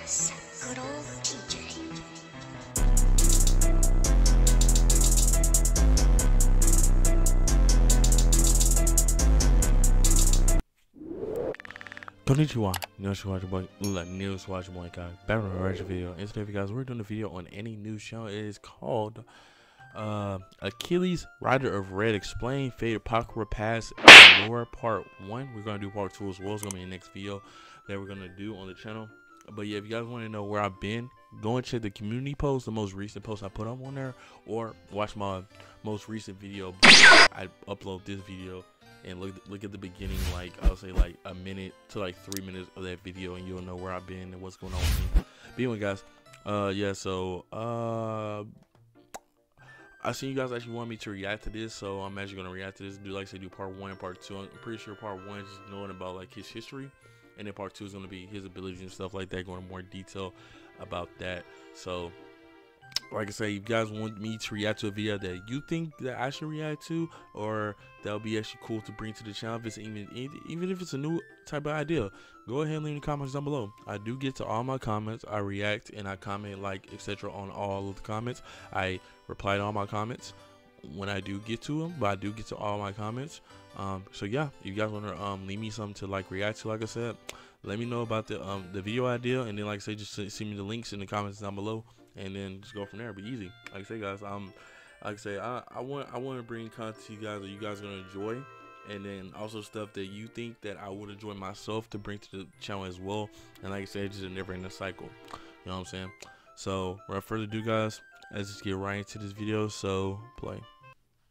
Yes, good old TJ. Konnichiwa, news watch boy guy. Back on a regular video. And today, guys, we're doing a video on any news channel. It is called Achilles, Rider of Red, Explain Fate Apocrypha Pass and Lore Part 1. We're gonna do Part 2 as well. It's gonna be the next video that we're gonna do on the channel. But yeah, if you guys want to know where I've been, go and check the community post, the most recent post I put up on there, or watch my most recent video before I upload this video. And look at the beginning, like I'll say like a minute to like 3 minutes of that video, and you'll know where I've been and what's going on with me. But anyway, guys, yeah, so I seen you guys actually want me to react to this, so I'm actually gonna react to this. Do part 1 and part 2. I'm pretty sure part 1 is just knowing about like his history, and then part 2 is gonna be his abilities and stuff like that, going into more detail about that. So like I say, if you guys want me to react to a video that you think that I should react to, or that would be actually cool to bring to the channel, if it's even if it's a new type of idea, go ahead and leave in the comments down below. I do get to all my comments. I react and I comment, like, etc. on all of the comments. I reply to all my comments when I do get to them, but I do get to all my comments. So yeah, if you guys want to leave me something to like react to, like I said, let me know about the video idea, and then like I say, just send me the links in the comments down below, and then just go from there. Be easy. Like I say, guys, like I say, I want to bring content to you guys that you guys are gonna enjoy, and then also stuff that you think that I would enjoy myself to bring to the channel as well. And like I said, it's just a never-ending cycle. You know what I'm saying? So without further ado, guys, let's just get right into this video. So play.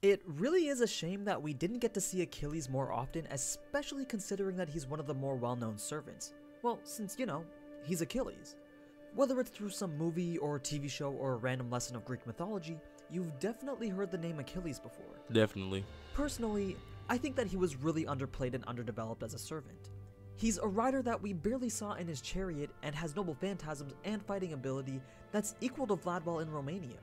It really is a shame that we didn't get to see Achilles more often, especially considering that he's one of the more well-known servants. Well, since, you know, he's Achilles. Whether it's through some movie or TV show or a random lesson of Greek mythology, you've definitely heard the name Achilles before. Definitely. Personally, I think that he was really underplayed and underdeveloped as a servant. He's a rider that we barely saw in his chariot and has noble phantasms and fighting ability that's equal to Vladwell in Romania.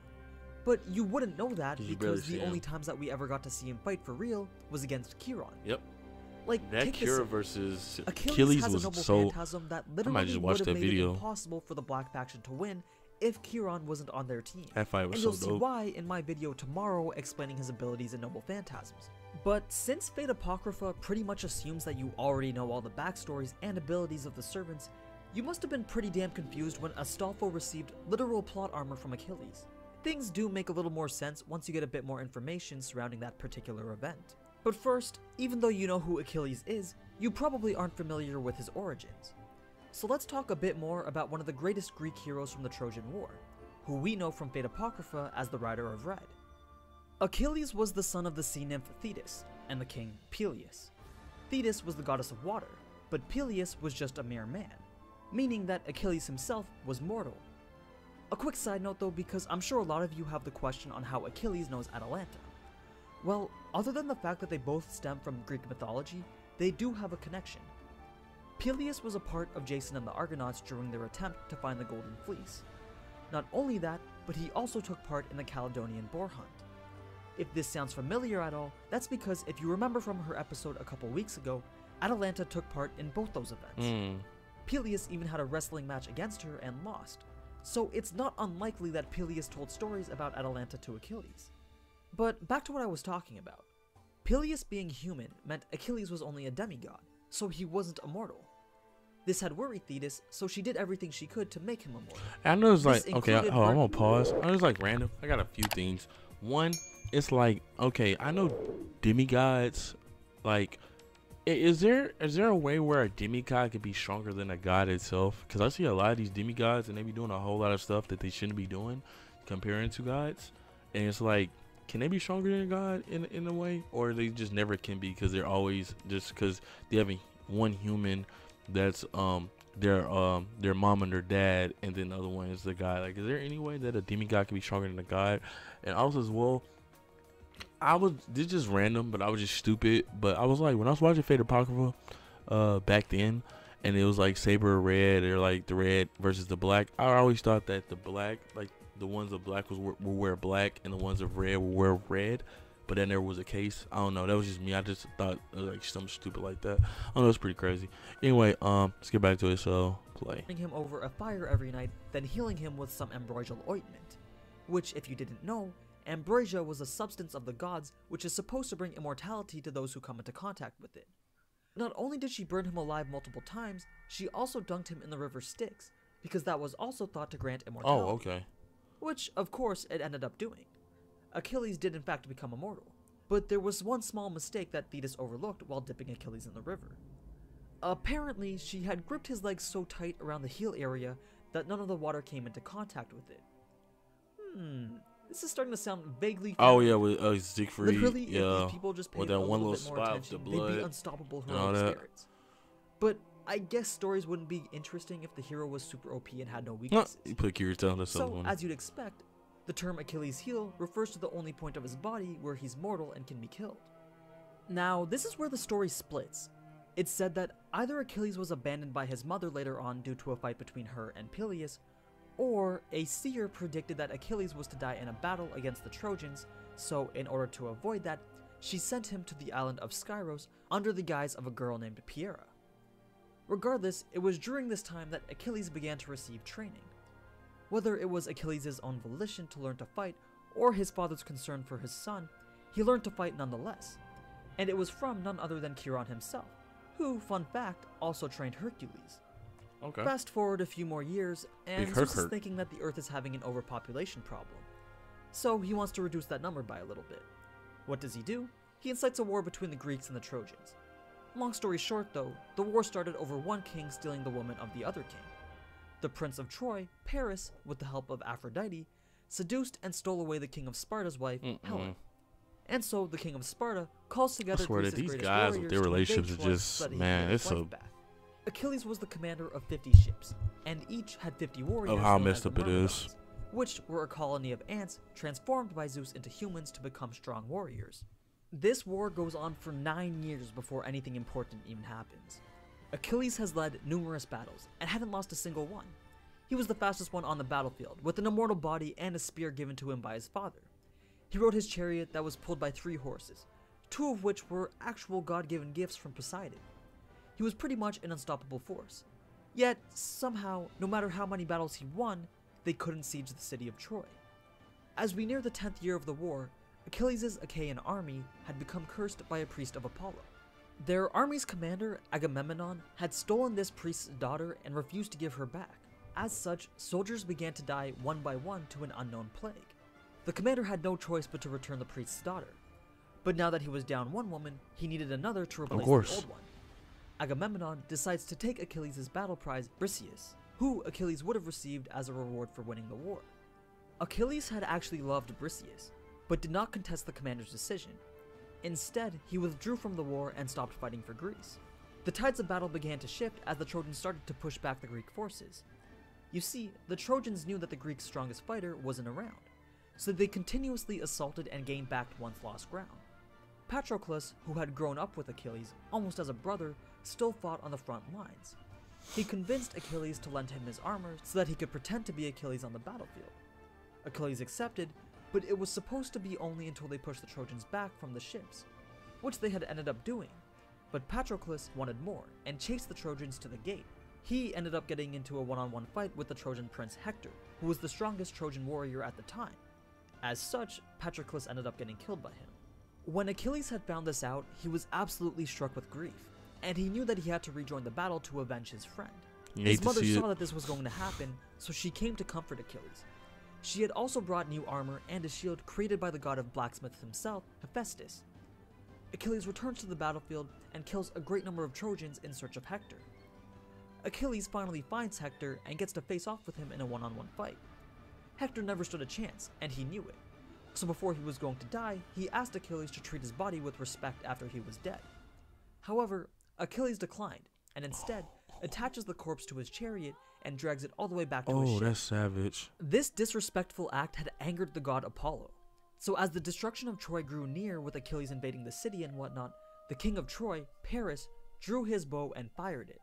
But you wouldn't know that because the only times that we ever got to see him fight for real was against Chiron. Yep. Like, that Chiron versus Achilles was has a noble so. phantasm that I might literally just watch would that have made video. it impossible for the Black faction to win if Chiron wasn't on their team. That fight was and so you'll see dope. why in my video tomorrow explaining his abilities and noble phantasms. But since Fate Apocrypha pretty much assumes that you already know all the backstories and abilities of the servants, you must have been pretty damn confused when Astolfo received literal plot armor from Achilles. Things do make a little more sense once you get a bit more information surrounding that particular event. But first, even though you know who Achilles is, you probably aren't familiar with his origins. So let's talk a bit more about one of the greatest Greek heroes from the Trojan War, who we know from Fate Apocrypha as the Rider of Red. Achilles was the son of the sea nymph Thetis and the king Peleus. Thetis was the goddess of water, but Peleus was just a mere man, meaning that Achilles himself was mortal. A quick side note though, because I'm sure a lot of you have the question on how Achilles knows Atalanta. Well, other than the fact that they both stem from Greek mythology, they do have a connection. Peleus was a part of Jason and the Argonauts during their attempt to find the Golden Fleece. Not only that, but he also took part in the Caledonian boar hunt. If this sounds familiar at all, that's because if you remember from her episode a couple weeks ago, Atalanta took part in both those events. Peleus even had a wrestling match against her and lost. So it's not unlikely that Peleus told stories about Atalanta to Achilles. But back to what I was talking about. Peleus being human meant Achilles was only a demigod, so he wasn't immortal. This had worried Thetis, so she did everything she could to make him immortal. I know it's like, okay, I'm gonna pause. I know it's like random. I got a few things. One, it's like, okay, I know demigods, like, is there a way where a demigod could be stronger than a god itself? Because I see a lot of these demigods and they be doing a whole lot of stuff that they shouldn't be doing comparing to gods, and it's like, can they be stronger than a god in a way, or they just never can be because they're always just because they have one human that's their mom and their dad, and then the other one is the god. Like, is there any way that a demigod can be stronger than a god? And also as well, this is just random, but I was just stupid. But I was like, when I was watching Fate Apocrypha back then, and it was like Saber Red, or like the red versus the black, I always thought that the black, like the ones of black will wear black and the ones of red will wear red. but that never was a case. I don't know. That was just me. I just thought like something stupid like that. I don't know. It's pretty crazy. Anyway, let's get back to it. So play. Him over a fire every night, then healing him with some ambrosial ointment, which, if you didn't know, ambrosia was a substance of the gods which is supposed to bring immortality to those who come into contact with it. Not only did she burn him alive multiple times, she also dunked him in the river Styx, because that was also thought to grant immortality. Oh, okay. Which, of course, it ended up doing. Achilles did in fact become immortal, but there was one small mistake that Thetis overlooked while dipping Achilles in the river. Apparently, she had gripped his legs so tight around the heel area that none of the water came into contact with it. This is starting to sound vaguely familiar. Oh yeah, with Siegfried. Literally, yeah, if these people just paid with a that one little little bit more spot of attention, the they'd be blood unstoppable and all heroic that. spirits. But I guess stories wouldn't be interesting if the hero was super OP and had no weaknesses. You put Curious down. That's So, one. as you'd expect, the term Achilles' heel refers to the only point of his body where he's mortal and can be killed. Now, this is where the story splits. It's said that either Achilles was abandoned by his mother later on due to a fight between her and Peleus, or a seer predicted that Achilles was to die in a battle against the Trojans, so in order to avoid that, she sent him to the island of Skyros under the guise of a girl named Pyrrha. Regardless, it was during this time that Achilles began to receive training. Whether it was Achilles' own volition to learn to fight, or his father's concern for his son, he learned to fight nonetheless. And it was from none other than Chiron himself, who, fun fact, also trained Hercules. Okay. Fast forward a few more years, and Big Zeus is Herc. thinking that the Earth is having an overpopulation problem. So he wants to reduce that number by a little bit. What does he do? He incites a war between the Greeks and the Trojans. Long story short though, the war started over one king stealing the woman of the other king. The Prince of Troy, Paris, with the help of Aphrodite, seduced and stole away the king of Sparta's wife, Helen. And so the king of Sparta calls I together swear that Greece's these greatest guys warriors with their to invade relationships are Troy just so that he man. can get It's his a wife back. Achilles was the commander of 50 ships, and each had 50 warriors how known messed as up the it is. Myrmidons, which were a colony of ants transformed by Zeus into humans to become strong warriors. This war goes on for 9 years before anything important even happens. Achilles has led numerous battles, and hadn't lost a single one. He was the fastest one on the battlefield, with an immortal body and a spear given to him by his father. He rode his chariot that was pulled by 3 horses, 2 of which were actual god-given gifts from Poseidon. He was pretty much an unstoppable force. Yet, somehow, no matter how many battles he won, they couldn't siege the city of Troy. As we near the 10th year of the war, Achilles' Achaean army had become cursed by a priest of Apollo. Their army's commander, Agamemnon, had stolen this priest's daughter and refused to give her back. As such, soldiers began to die one by one to an unknown plague. The commander had no choice but to return the priest's daughter. But now that he was down one woman, he needed another to replace the old one. Agamemnon decides to take Achilles' battle prize, Briseis, who Achilles would have received as a reward for winning the war. Achilles had actually loved Briseis, but did not contest the commander's decision. Instead, he withdrew from the war and stopped fighting for Greece. The tides of battle began to shift as the Trojans started to push back the Greek forces. You see, the Trojans knew that the Greeks' strongest fighter wasn't around, so they continuously assaulted and gained back once lost ground. Patroclus, who had grown up with Achilles almost as a brother, still fought on the front lines. He convinced Achilles to lend him his armor so that he could pretend to be Achilles on the battlefield. Achilles accepted, but it was supposed to be only until they pushed the Trojans back from the ships, which they had ended up doing. But Patroclus wanted more and chased the Trojans to the gate. He ended up getting into a one-on-one fight with the Trojan prince Hector, who was the strongest Trojan warrior at the time. As such, Patroclus ended up getting killed by him. When Achilles had found this out, he was absolutely struck with grief, and he knew that he had to rejoin the battle to avenge his friend. His mother saw that this was going to happen, so she came to comfort Achilles. She had also brought new armor and a shield created by the god of blacksmiths himself, Hephaestus. Achilles returns to the battlefield and kills a great number of Trojans in search of Hector. Achilles finally finds Hector and gets to face off with him in a one-on-one fight. Hector never stood a chance, and he knew it. So before he was going to die, he asked Achilles to treat his body with respect after he was dead. However, Achilles declined, and instead attaches the corpse to his chariot and drags it all the way back to his ship. Oh, that's savage. This disrespectful act had angered the god Apollo. So as the destruction of Troy grew near with Achilles invading the city and whatnot, the king of Troy, Paris, drew his bow and fired it.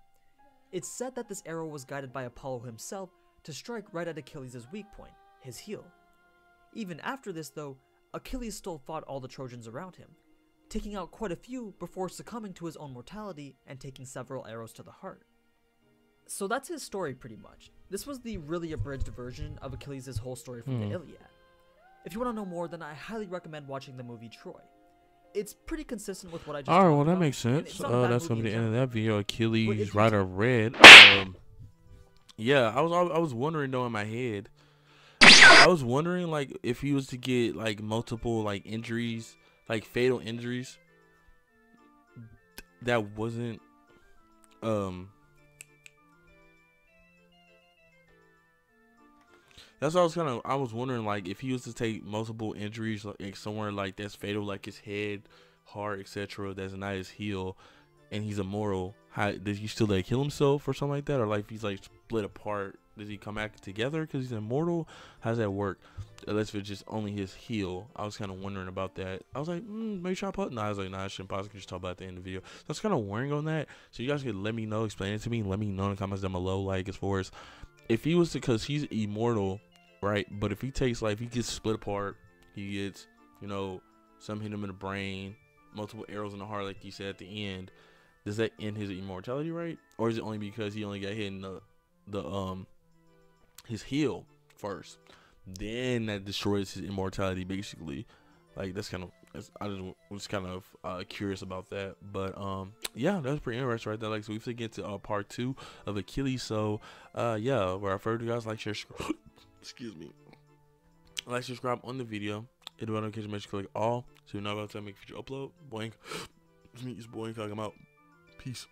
It's said that this arrow was guided by Apollo himself to strike right at Achilles' weak point, his heel. Even after this though, Achilles still fought all the Trojans around him, taking out quite a few before succumbing to his own mortality and taking several arrows to the heart. So that's his story pretty much. This was the really abridged version of Achilles' whole story from the Iliad. If you want to know more, then I highly recommend watching the movie Troy. It's pretty consistent with what I just Alright, well, talked that about, makes and sense. it's not a bad That's gonna movie be in the end of that video. Achilles, But Rider Red. Yeah, I was wondering though in my head. I was wondering like if he was to get like multiple like injuries, like fatal injuries. That wasn't that's what I was wondering, like if he was to take multiple injuries like somewhere like that's fatal, like his head, heart, etc., that's not his heel, and he's immortal, how does he still like heal himself or something like that? Or like if he's like split apart, does he come back together because he's immortal? How does that work? Unless it's just only his heel. I was kind of wondering about that. I was like, maybe try put. No, I was like, nah, I shouldn't possibly just talk about it at the end of the video. So I was kind of worrying on that. So you guys could let me know, explain it to me, let me know in the comments down below, like as far as if he was to, because he's immortal, right? But if he takes, like, if he gets split apart, he gets, you know, some hit him in the brain, multiple arrows in the heart, like you said at the end, does that end his immortality, right? Or is it only because he only got hit in his heel first, then that destroys his immortality, basically? Like that's kind of, I just was kind of curious about that. But yeah, that's pretty interesting right there. Like, so we have to get to part 2 of Achilles. So yeah, without further ado, guys, like, share, excuse me, like, subscribe on the video, hit the notification, make sure you click all so you know about to make future upload. Boink. It's me, it's Boink. I'm out. Peace.